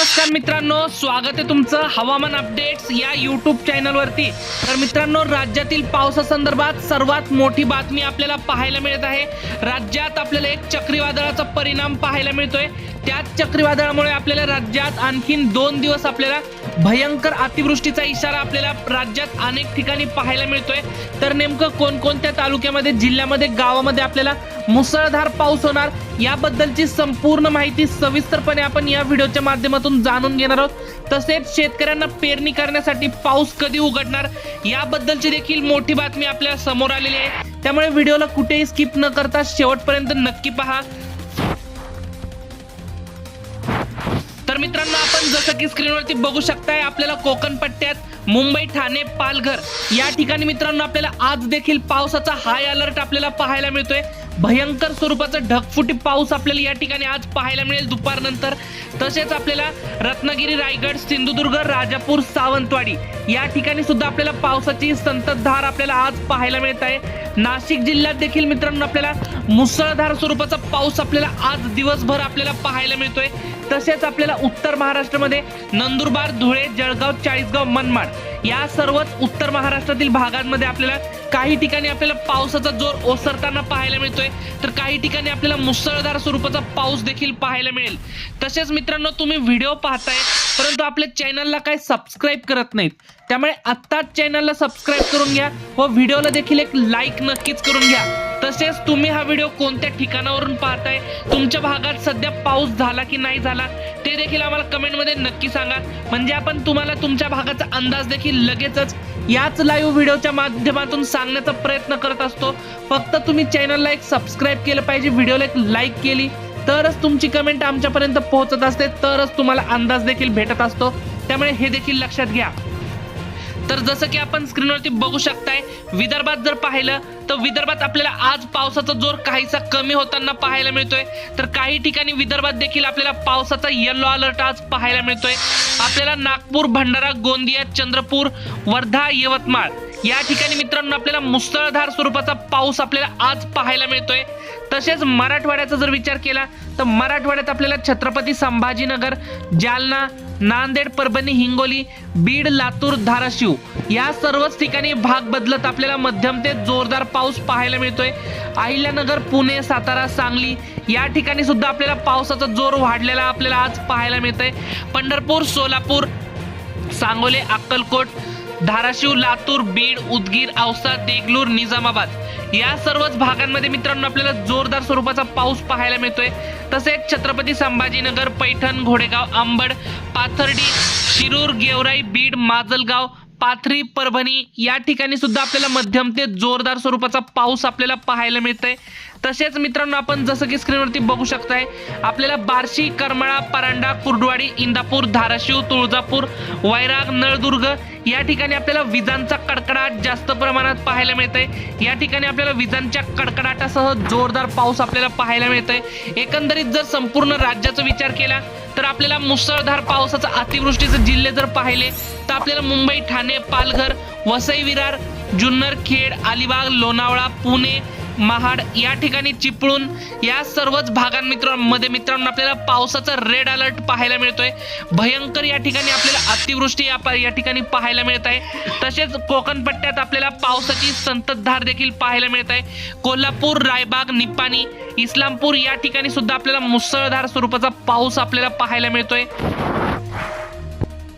नमस्कार मित्रांनो, स्वागत आहे तुमचं हवामान अपडेट्स या यूट्यूब चॅनलवरती। तर मित्रांनो, राज्यातील पावसासंदर्भात सर्वात मोठी बातमी आपल्याला पाहायला मिळत आहे। राज्यात आपल्याला एक चक्रीवादळाचा परिणाम पाहायला मिळतोय। त्याच चक्रीवादळामुळे आपल्याला राज्यात आणखीन 2 दिवस आपल्याला भयंकर अतिवृष्टीचा इशारा आपल्याला राज्यात अनेक ठिकाणी पाहायला मिळतोय। तर नेमकं कोणकोणत्या तालुक्यामध्ये, जिल्ह्यामध्ये, गावामध्ये आपल्याला मुसळधार पाऊस होणार याबद्दलची संपूर्ण माहिती सविस्तरपणे आपण या व्हिडिओच्या माध्यमातून जाणून घेणार आहोत। तसेच शेतकऱ्यांना पेरणी करण्यासाठी पाऊस कधी उघडणार याबद्दलची देखील मोठी बातमी आपल्या समोर आलेली आहे। त्यामुळे व्हिडिओला कुठेही स्किप न करता शेवटपर्यंत नक्की पहा। तर मित्रांनो, आपण जसं की स्क्रीनवरती बघू शकताय, आपल्याला कोकण पट्ट्यात मुंबई, ठाणे, पालघर या ठिकाणी मित्रांनो आपल्याला आज देखील पावसाचा हाय अलर्ट आपल्याला पाहायला मिळतोय। भयंकर स्वरूपाचा ढगफुटी पाऊस आपल्याला या ठिकाणी आज पाहायला मिळेल दुपारनंतर। तसेच आपल्याला रत्नागिरी, रायगड, सिंधुदुर्ग, राजापूर, सावंतवाडी या ठिकाणी सुद्धा आपल्याला पावसाची संततधार आपल्याला आज पाहायला मिळत आहे। नाशिक जिल्ह्यात देखील मित्रांनो आपल्याला मुसळधार स्वरूपाचा पाऊस आपल्याला आज दिवसभर आपल्याला पाहायला मिळतोय। तसेच आपल्याला उत्तर महाराष्ट्रामध्ये नंदुरबार, धुळे, जळगाव, चाळीसगाव, मनमाड या सर्वच उत्तर महाराष्ट्रातील भागांमध्ये आपल्याला काही ठिकाणी आपल्याला पावसाचा जोर ओसरताना पाहायला मिळतोय। तर काही ठिकाणी आपल्याला मुसळधार स्वरूपाचा पाऊस देखील पाहायला मिळेल। तसेच मित्रांनो, तुम्ही व्हिडिओ पाहताय परंतु आपल्या चॅनलला काय सबस्क्राइब करत नाहीत, त्यामुळे आत्ताच चॅनलला सबस्क्राइब करून घ्या व व्हिडिओला देखील एक लाईक नक्कीच करून घ्या। तसेच तुम्ही हा व्हिडिओ कोणत्या ठिकाणावरून पाहताय, तुमच्या भागात सध्या पाऊस झाला की नाही झाला ते देखील आम्हाला कमेंटमध्ये नक्की सांगा, म्हणजे आपण तुम्हाला तुमच्या भागाचा अंदाज देखील लगेचच याच लाईव्ह व्हिडिओच्या माध्यमातून सांगण्याचा प्रयत्न करत असतो। फक्त तुम्ही चॅनलला एक सबस्क्राइब केलं पाहिजे, व्हिडिओला एक लाईक केली तरच तुमची कमेंट आमच्यापर्यंत पोहोचत असते, तरच तुम्हाला अंदाज देखील भेटत असतो। त्यामुळे हे देखील लक्षात घ्या। तर जसं की आपण स्क्रीनवरती बघू शकताय, विदर्भात जर पाहिलं तर विदर्भात आपल्याला आज पावसाचा जोर काहीसा कमी होताना पाहायला मिळतोय। तर काही ठिकाणी विदर्भात देखील आपल्याला पावसाचा येलो अलर्ट आज पाहायला मिळतोय। आपल्याला नागपूर, भंडारा, गोंदिया, चंद्रपूर, वर्धा, यवतमाळ या ठिकाणी मित्रांनो आपल्याला मुसळधार स्वरूपाचा पाऊस आपल्याला आज पाहायला मिळतोय। तसेच मराठवाड्याचा जर विचार केला तर मराठवाड्यात आपल्याला छत्रपती संभाजीनगर, जालना, नांदेड, परभणी, हिंगोली, बीड, लातूर, धाराशिव या सर्वच ठिकाणी भाग बदलत आपल्याला मध्यम ते जोरदार पाऊस पाहायला मिळतोय। अहिल्यानगर, पुणे, सातारा, सांगली या ठिकाणी सुद्धा आपल्याला पावसाचा जोर वाढलेला आपल्याला आज पाहायला मिळतोय। पंढरपूर, सोलापूर, सांगोले, अक्कलकोट, धाराशिव, लातूर, बीड, उदगीर, औसा, देगलूर, निजामाबाद या सर्वच भागांमध्ये मित्रांनो आपल्याला जोरदार स्वरूपाचा पाऊस पाहायला मिळतोय। तसेच छत्रपती संभाजीनगर, पैठण, घोडेगाव, अंबड, पाथर्डी, शिरूर, गेवराई, बीड, माजलगाव, पाथरी, परभणी या ठिकाणी सुद्धा आपल्याला मध्यम ते जोरदार स्वरूपाचा पाऊस आपल्याला पाहायला मिळतोय। तसेच मित्रांनो, आपण जसं की स्क्रीनवरती बघू शकताय, आपल्याला बार्शी, करमाळा, परांडा, कुर्डुवाडी, इंदापूर, धाराशिव, तुळजापूर, वैराग, नळदुर्ग या ठिकाणी आपल्याला विजांचा कडकडाट जास्त प्रमाणात पाहायला मिळतोय। या ठिकाणी आपल्याला विजांच्या कडकडाटासह जोरदार पाऊस आपल्याला पाहायला मिळतोय। एकंदरीत जर संपूर्ण राज्याचा विचार केला तर आपल्याला मुसळधार पावसाचा अतिवृष्टीचे जिल्हे जर पाहिले तर आपल्याला मुंबई, ठाणे, पालघर, वसई, विरार, जुन्नर, खेड, अलिबाग, लोणावळा, पुणे, महाड या ठिकाणी, चिपळूण या सर्वच भागांमध्ये मित्रांनो आपल्याला पावसाचा रेड अलर्ट पाहायला मिळतोय। भयंकर या ठिकाणी आपल्याला अतिवृष्टी या ठिकाणी पाहायला मिळत आहे। तसेच कोकण पट्ट्यात आपल्याला पावसाची संततधार देखील पाहायला मिळत आहे। कोल्हापूर, रायबाग, निपाणी, इस्लामपूर या ठिकाणी सुद्धा आपल्याला मुसळधार स्वरूपाचा पाऊस आपल्याला पाहायला मिळतोय।